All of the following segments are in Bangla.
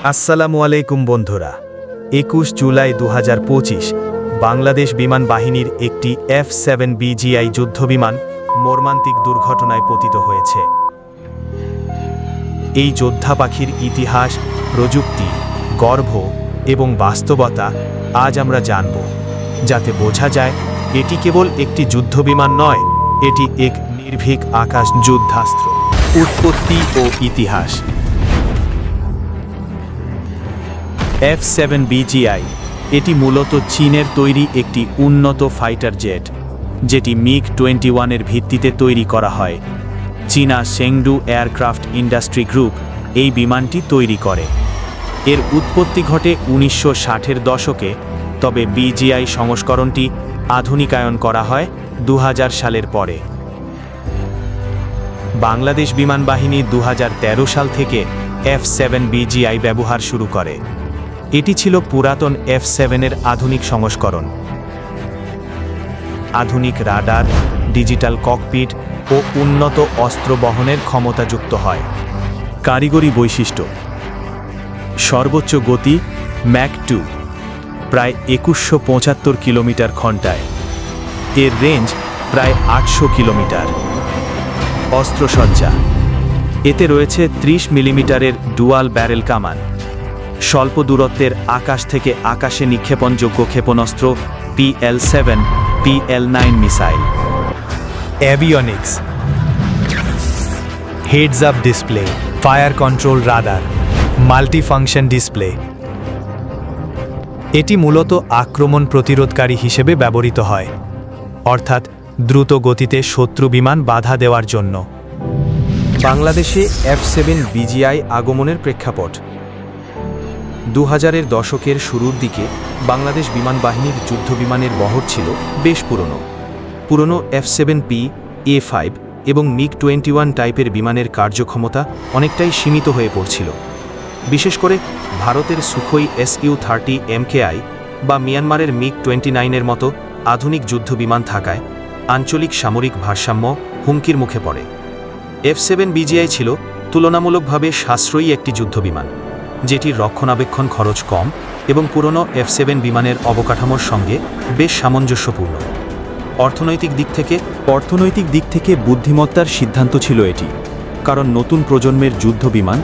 আসসালামু আলাইকুম বন্ধুরা। 21 জুলাই 2025 বাংলাদেশ বিমান বাহিনীর একটি F-7 BGI যুদ্ধবিমান মর্মান্তিক দুর্ঘটনায় পতিত হয়েছে। এই যোদ্ধা পাখির ইতিহাস, প্রযুক্তি, গর্ব এবং বাস্তবতা আজ আমরা জানব, যাতে বোঝা যায় এটি কেবল একটি যুদ্ধবিমান নয়, এটি এক নির্ভীক আকাশ যুদ্ধাস্ত্র। উৎপত্তি ও ইতিহাস। F-7 BGI এটি মূলত চীনের তৈরি একটি উন্নত ফাইটার জেট, যেটি MiG-21 এর ভিত্তিতে তৈরি করা হয়। চীনা চেংডু এয়ারক্রাফট ইন্ডাস্ট্রি গ্রুপ এই বিমানটি তৈরি করে। এর উৎপত্তি ঘটে 1960-এর দশকে, তবে BGI সংস্করণটি আধুনিকায়ন করা হয় 2000 সালের পরে। বাংলাদেশ বিমান বাহিনী 2013 সাল থেকে F-7 BGI ব্যবহার শুরু করে। এটি ছিল পুরাতন F-7-এর আধুনিক সংস্করণ। আধুনিক রাডার, ডিজিটাল ককপিট ও উন্নত অস্ত্র বহনের ক্ষমতাযুক্ত হয়। কারিগরি বৈশিষ্ট্য: সর্বোচ্চ গতি ম্যাক 2, প্রায় 2175 কিলোমিটার ঘন্টায়। এর রেঞ্জ প্রায় 800 কিলোমিটার। অস্ত্রসজ্জা: এতে রয়েছে 30 মিলিমিটারের ডুয়াল ব্যারেল কামান, স্বল্প দূরত্বের আকাশ থেকে আকাশে নিক্ষেপণযোগ্য ক্ষেপণাস্ত্র PL-7, PL-9 missile. Avionics: heads up display, fire control radar, multifunction display. এটি মূলত আক্রমণ প্রতিরোধকারী হিসেবে ব্যবহৃত হয়, অর্থাৎ দ্রুত গতিতে শত্রু বিমান বাধা দেওয়ার জন্য। বাংলাদেশে F-7 BGI আগমনের প্রেক্ষাপট: 2000-এর দশকের শুরুর দিকে বাংলাদেশ বিমান বাহিনীর যুদ্ধবিমানের বহর ছিল বেশ পুরনো F-7P, A-5 এবং MiG-21 টাইপের বিমানের কার্যক্ষমতা অনেকটাই সীমিত হয়ে পড়ছিল। বিশেষ করে ভারতের সুখোই Su-30 MKI বা মিয়ানমারের MiG-29-এর মতো আধুনিক যুদ্ধবিমান থাকায় আঞ্চলিক সামরিক ভারসাম্য হুমকির মুখে পড়ে। F-7 BGI ছিল তুলনামূলকভাবে সাশ্রয়ী একটি যুদ্ধবিমান, যেটির রক্ষণাবেক্ষণ খরচ কম এবং পুরনো F-7 বিমানের অবকাঠামোর সঙ্গে বেশ সামঞ্জস্যপূর্ণ। অর্থনৈতিক দিক থেকে বুদ্ধিমত্তার সিদ্ধান্ত ছিল এটি, কারণ নতুন প্রজন্মের যুদ্ধবিমান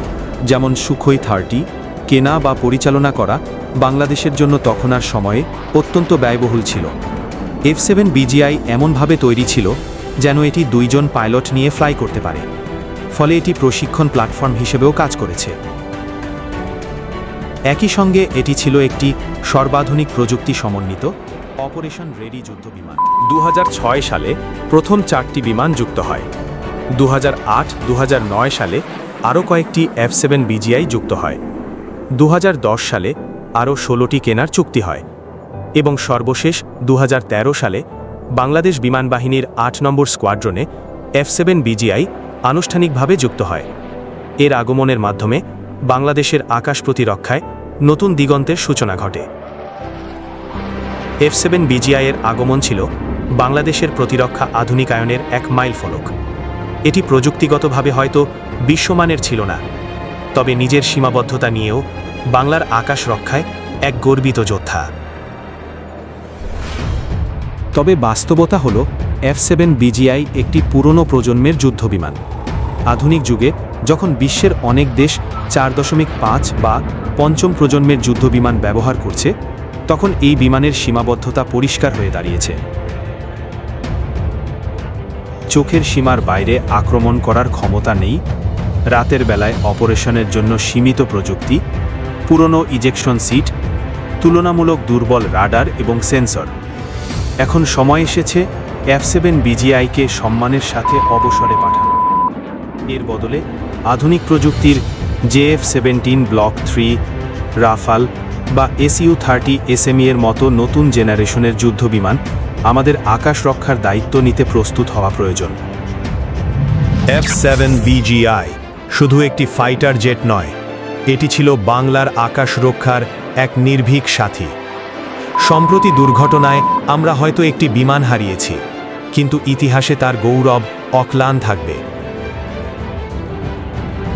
যেমন সুখোই 30 কেনা বা পরিচালনা করা বাংলাদেশের জন্য তখনকার সময়ে অত্যন্ত ব্যয়বহুল ছিল। F-7 BGI এমনভাবে তৈরি ছিল যেন এটি 2 জন পাইলট নিয়ে ফ্লাই করতে পারে, ফলে এটি প্রশিক্ষণ প্ল্যাটফর্ম হিসেবেও কাজ করেছে। একই সঙ্গে এটি ছিল একটি সর্বাধুনিক প্রযুক্তি সমন্বিত অপারেশন রেডি যুদ্ধবিমান। 2006 সালে প্রথম 4টি বিমান যুক্ত হয়। 2008-2009 সালে আরও কয়েকটি F-7 BGI যুক্ত হয়। 2010 সালে আরও 16টি কেনার চুক্তি হয় এবং সর্বশেষ 2013 সালে বাংলাদেশ বিমান বাহিনীর 8 নম্বর স্কোয়াড্রনে F-7 BGI আনুষ্ঠানিকভাবে যুক্ত হয়। এর আগমনের মাধ্যমে বাংলাদেশের আকাশ প্রতিরক্ষায় নতুন দিগন্তের সূচনা ঘটে। F-7 BGI এর আগমন ছিল বাংলাদেশের প্রতিরক্ষা আধুনিকায়নের এক মাইলফলক। এটি প্রযুক্তিগতভাবে হয়তো বিশ্বমানের ছিল না, তবে নিজের সীমাবদ্ধতা নিয়েও বাংলার আকাশ রক্ষায় এক গর্বিত যোদ্ধা। তবে বাস্তবতা হল F-7 BGI একটি পুরনো প্রজন্মের যুদ্ধবিমান। আধুনিক যুগে যখন বিশ্বের অনেক দেশ 4.5 বা 5ম প্রজন্মের যুদ্ধবিমান ব্যবহার করছে, তখন এই বিমানের সীমাবদ্ধতা পরিষ্কার হয়ে দাঁড়িয়েছে। চোখের সীমার বাইরে আক্রমণ করার ক্ষমতা নেই, রাতের বেলায় অপারেশনের জন্য সীমিত প্রযুক্তি, পুরনো ইজেকশন সিট, তুলনামূলক দুর্বল রাডার এবং সেন্সর। এখন সময় এসেছে F-7 BGI-কে সম্মানের সাথে অবসরে পাঠানো। এর বদলে আধুনিক প্রযুক্তির JF-17 ব্লক 3, রাফাল বা Su-30 SME এর মতো নতুন জেনারেশনের যুদ্ধবিমান আমাদের আকাশ রক্ষার দায়িত্ব নিতে প্রস্তুত হওয়া প্রয়োজন। F-7 BGI শুধু একটি ফাইটার জেট নয়, এটি ছিল বাংলার আকাশ রক্ষার এক নির্ভীক সাথী। সম্প্রতি দুর্ঘটনায় আমরা হয়তো একটি বিমান হারিয়েছি, কিন্তু ইতিহাসে তার গৌরব অক্লান থাকবে।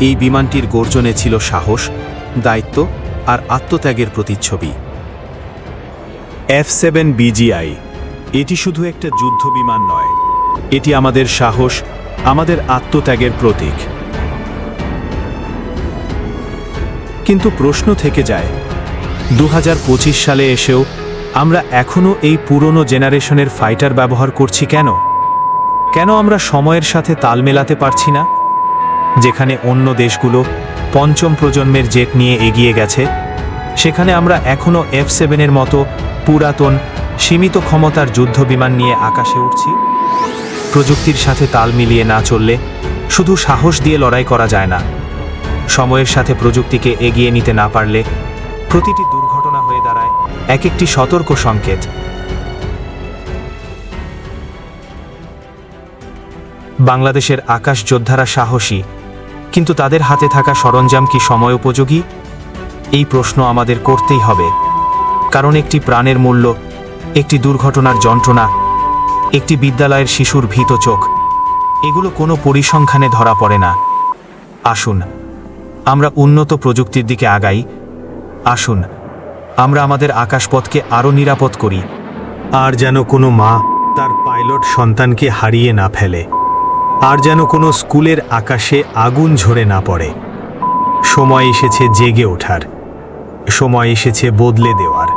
এই বিমানটির গর্জনে ছিল সাহস, দায়িত্ব আর আত্মত্যাগের প্রতিচ্ছবি। F-7BGI এটি শুধু একটা যুদ্ধ বিমান নয়, এটি আমাদের সাহস, আমাদের আত্মত্যাগের প্রতীক। কিন্তু প্রশ্ন থেকে যায়, 2025 সালে এসেও আমরা এখনও এই পুরনো জেনারেশনের ফাইটার ব্যবহার করছি কেন? কেন আমরা সময়ের সাথে তাল মেলাতে পারছি না? যেখানে অন্য দেশগুলো পঞ্চম প্রজন্মের জেট নিয়ে এগিয়ে গেছে, সেখানে আমরা এখনও F-7-এর মতো পুরাতন সীমিত ক্ষমতার যুদ্ধ বিমান নিয়ে আকাশে উঠছি। প্রযুক্তির সাথে তাল মিলিয়ে না চললে শুধু সাহস দিয়ে লড়াই করা যায় না। সময়ের সাথে প্রযুক্তিকে এগিয়ে নিতে না পারলে প্রতিটি দুর্ঘটনা হয়ে দাঁড়ায় এক একটি সতর্ক সংকেত। বাংলাদেশের আকাশ যোদ্ধারা সাহসী, কিন্তু তাদের হাতে থাকা সরঞ্জাম কি সময় উপযোগী? এই প্রশ্ন আমাদের করতেই হবে, কারণ একটি প্রাণের মূল্য, একটি দুর্ঘটনার যন্ত্রণা, একটি বিদ্যালয়ের শিশুর ভীত চোখ, এগুলো কোনো পরিসংখ্যানে ধরা পড়ে না। আসুন আমরা উন্নত প্রযুক্তির দিকে আগাই। আসুন আমরা আমাদের আকাশপথকে আরও নিরাপদ করি। আর যেন কোনো মা তার পাইলট সন্তানকে হারিয়ে না ফেলে, আর যেন কোনো স্কুলের আকাশে আগুন ঝরে না পড়ে। সময় এসেছে জেগে ওঠার, সময় এসেছে বদলে দেওয়ার।